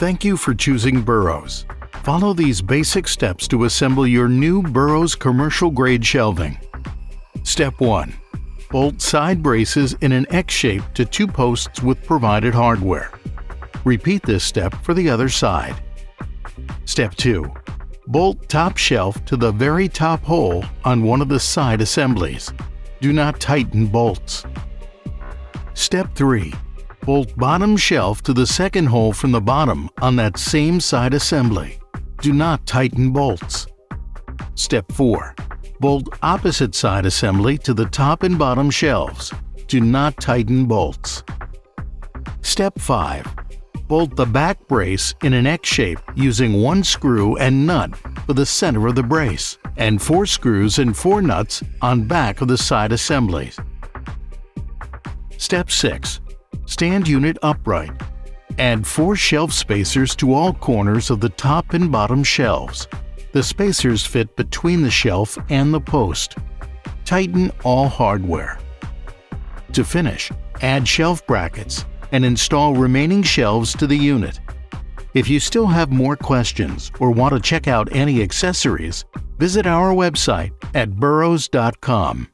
Thank you for choosing Borroughs. Follow these basic steps to assemble your new Borroughs commercial-grade shelving. Step 1. Bolt side braces in an X shape to 2 posts with provided hardware. Repeat this step for the other side. Step 2. Bolt top shelf to the very top hole on one of the side assemblies. Do not tighten bolts. Step 3. Bolt bottom shelf to the second hole from the bottom on that same side assembly. Do not tighten bolts. Step 4. Bolt opposite side assembly to the top and bottom shelves. Do not tighten bolts. Step 5. Bolt the back brace in an X shape using 1 screw and nut for the center of the brace, and 4 screws and 4 nuts on back of the side assemblies. Step 6. Stand unit upright. Add 4 shelf spacers to all corners of the top and bottom shelves. The spacers fit between the shelf and the post. Tighten all hardware. To finish, add shelf brackets and install remaining shelves to the unit. If you still have more questions or want to check out any accessories, visit our website at borroughs.com.